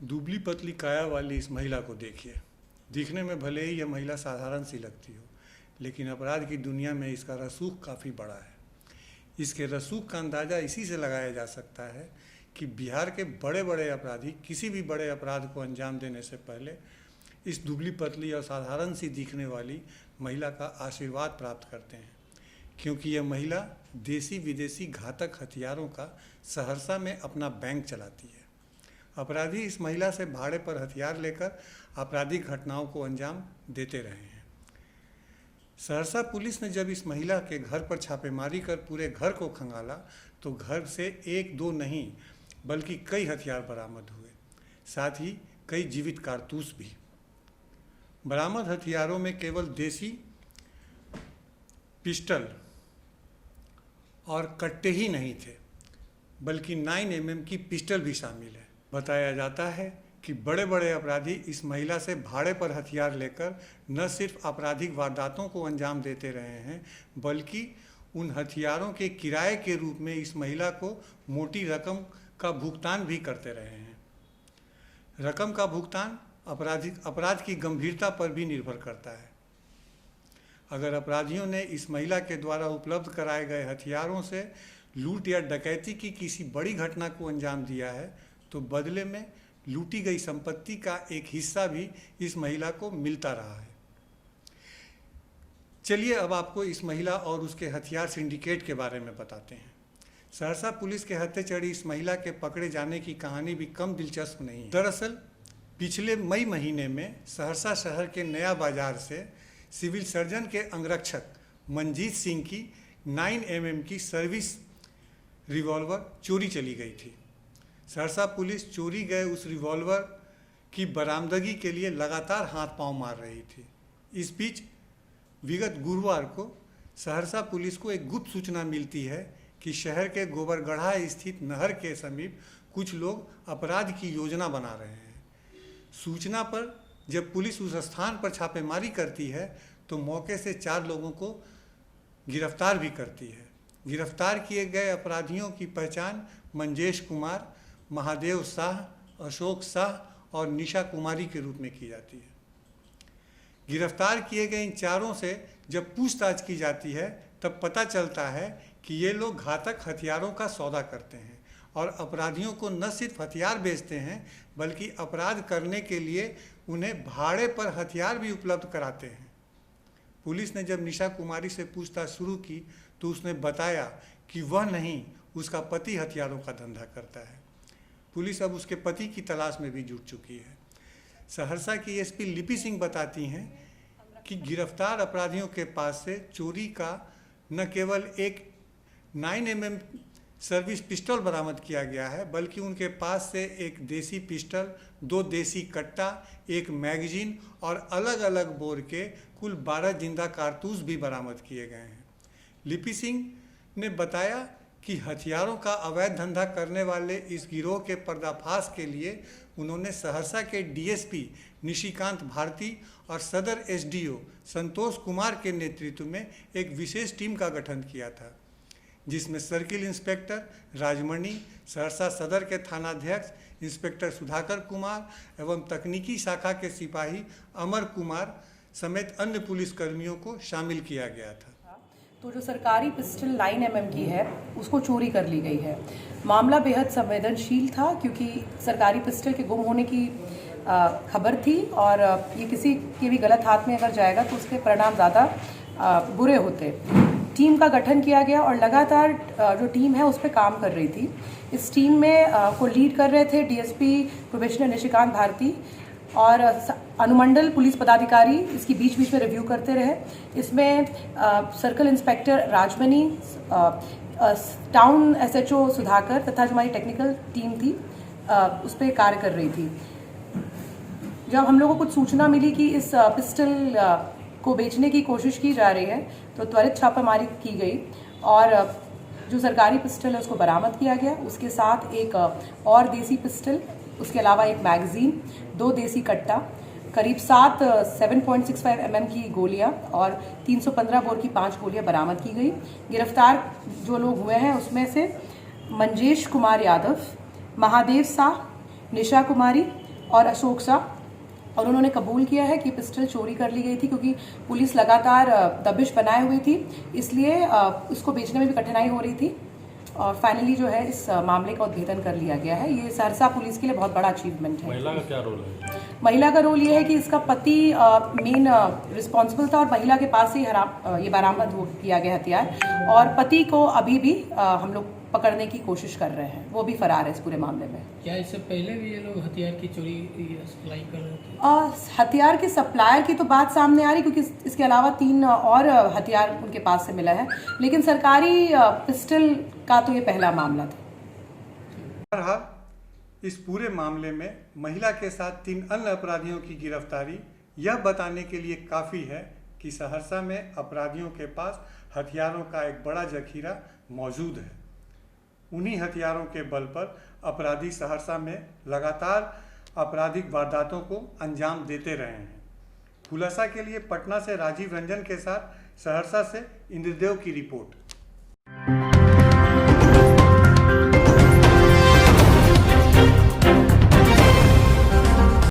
दुबली पतली काया वाली इस महिला को देखिए। दिखने में भले ही यह महिला साधारण सी लगती हो, लेकिन अपराध की दुनिया में इसका रसूख काफ़ी बड़ा है। इसके रसूख का अंदाज़ा इसी से लगाया जा सकता है कि बिहार के बड़े बड़े अपराधी किसी भी बड़े अपराध को अंजाम देने से पहले इस दुबली पतली और साधारण सी दिखने वाली महिला का आशीर्वाद प्राप्त करते हैं, क्योंकि यह महिला देसी विदेशी घातक हथियारों का सहरसा में अपना बैंक चलाती है। अपराधी इस महिला से भाड़े पर हथियार लेकर आपराधिक घटनाओं को अंजाम देते रहे हैं। सहरसा पुलिस ने जब इस महिला के घर पर छापेमारी कर पूरे घर को खंगाला तो घर से एक दो नहीं बल्कि कई हथियार बरामद हुए, साथ ही कई जीवित कारतूस भी। बरामद हथियारों में केवल देसी पिस्टल और कट्टे ही नहीं थे, बल्कि 9mm की पिस्टल भी शामिल है। बताया जाता है कि बड़े बड़े अपराधी इस महिला से भाड़े पर हथियार लेकर न सिर्फ आपराधिक वारदातों को अंजाम देते रहे हैं, बल्कि उन हथियारों के किराए के रूप में इस महिला को मोटी रकम का भुगतान भी करते रहे हैं। रकम का भुगतान अपराध की गंभीरता पर भी निर्भर करता है। अगर अपराधियों ने इस महिला के द्वारा उपलब्ध कराए गए हथियारों से लूट या डकैती की किसी बड़ी घटना को अंजाम दिया है तो बदले में लूटी गई संपत्ति का एक हिस्सा भी इस महिला को मिलता रहा है। चलिए अब आपको इस महिला और उसके हथियार सिंडिकेट के बारे में बताते हैं। सहरसा पुलिस के हत्थे चढ़ी इस महिला के पकड़े जाने की कहानी भी कम दिलचस्प नहीं है। दरअसल पिछले मई महीने में सहरसा शहर के नया बाजार से सिविल सर्जन के अंगरक्षक मंजीत सिंह की 9mm की सर्विस रिवॉल्वर चोरी चली गई थी। सहरसा पुलिस चोरी गए उस रिवॉल्वर की बरामदगी के लिए लगातार हाथ पांव मार रही थी। इस बीच विगत गुरुवार को सहरसा पुलिस को एक गुप्त सूचना मिलती है कि शहर के गोबरगढ़ा स्थित नहर के समीप कुछ लोग अपराध की योजना बना रहे हैं। सूचना पर जब पुलिस उस स्थान पर छापेमारी करती है तो मौके से 4 लोगों को गिरफ्तार भी करती है। गिरफ्तार किए गए अपराधियों की पहचान मंजेश कुमार, महादेव शाह, अशोक शाह और निशा कुमारी के रूप में की जाती है। गिरफ्तार किए गए इन चारों से जब पूछताछ की जाती है तब पता चलता है कि ये लोग घातक हथियारों का सौदा करते हैं और अपराधियों को न सिर्फ हथियार बेचते हैं बल्कि अपराध करने के लिए उन्हें भाड़े पर हथियार भी उपलब्ध कराते हैं। पुलिस ने जब निशा कुमारी से पूछताछ शुरू की तो उसने बताया कि वह नहीं, उसका पति हथियारों का धंधा करता है। पुलिस अब उसके पति की तलाश में भी जुट चुकी है। सहरसा की एसपी लिपि सिंह बताती हैं कि गिरफ्तार अपराधियों के पास से चोरी का न केवल एक 9mm सर्विस पिस्टल बरामद किया गया है, बल्कि उनके पास से एक देसी पिस्टल, 2 देसी कट्टा, एक मैगजीन और अलग अलग बोर के कुल 12 जिंदा कारतूस भी बरामद किए गए हैं। लिपि सिंह ने बताया कि हथियारों का अवैध धंधा करने वाले इस गिरोह के पर्दाफाश के लिए उन्होंने सहरसा के डीएसपी निशिकांत भारती और सदर एसडीओ संतोष कुमार के नेतृत्व में एक विशेष टीम का गठन किया था, जिसमें सर्किल इंस्पेक्टर राजमणि, सहरसा सदर के थानाध्यक्ष इंस्पेक्टर सुधाकर कुमार एवं तकनीकी शाखा के सिपाही अमर कुमार समेत अन्य पुलिसकर्मियों को शामिल किया गया था। तो जो सरकारी पिस्टल 9mm की है उसको चोरी कर ली गई है। मामला बेहद संवेदनशील था क्योंकि सरकारी पिस्टल के गुम होने की खबर थी और ये किसी के भी गलत हाथ में अगर जाएगा तो उसके परिणाम ज़्यादा बुरे होते। टीम का गठन किया गया और लगातार जो टीम है उस पर काम कर रही थी। इस टीम में को लीड कर रहे थे डीएसपी प्रोबेशनर निशिकांत भारती और अनुमंडल पुलिस पदाधिकारी इसकी बीच बीच में रिव्यू करते रहे। इसमें circle inspector Rajmani, town SHO Sudhakar तथा जो हमारी टेक्निकल टीम थी उस पर कार्य कर रही थी। जब हम लोगों को कुछ सूचना मिली कि इस पिस्टल को बेचने की कोशिश की जा रही है तो त्वरित छापामारी की गई और जो सरकारी पिस्टल है उसको बरामद किया गया। उसके साथ एक और देसी पिस्टल, उसके अलावा एक मैगजीन, 2 देसी कट्टा, करीब 7.65 mm की गोलियां और 315 बोर की 5 गोलियां बरामद की गई। गिरफ्तार जो लोग हुए हैं उसमें से मंजेश कुमार यादव, महादेव शाह, निशा कुमारी और अशोक शाह, और उन्होंने कबूल किया है कि पिस्टल चोरी कर ली गई थी क्योंकि पुलिस लगातार दबिश बनाए हुई थी, इसलिए उसको बेचने में भी कठिनाई हो रही थी और फाइनली जो है इस मामले का उद्भेदन कर लिया गया है। ये सहरसा पुलिस के लिए बहुत बड़ा अचीवमेंट है। महिला का क्या रोल है? महिला का रोल ये है कि इसका पति मेन रिस्पॉन्सिबल था और महिला के पास ही ये बरामद किया गया हथियार, और पति को अभी भी हम लोग पकड़ने की कोशिश कर रहे हैं, वो भी फरार है इस पूरे मामले में। क्या इससे पहले भी ये लोग हथियार की चोरी सप्लाई कर रहे थे? हथियार के सप्लायर की तो बात सामने आ रही, क्योंकि इसके अलावा 3 और हथियार उनके पास से मिला है, लेकिन सरकारी पिस्टल का तो ये पहला मामला था। बहरहाल इस पूरे मामले में महिला के साथ 3 अन्य अपराधियों की गिरफ्तारी यह बताने के लिए काफ़ी है कि सहरसा में अपराधियों के पास हथियारों का एक बड़ा जखीरा मौजूद है। उन्हीं हथियारों के बल पर अपराधी सहरसा में लगातार आपराधिक वारदातों को अंजाम देते रहे हैं। खुलासा के लिए पटना से राजीव रंजन के साथ सहरसा से इंद्रदेव की रिपोर्ट।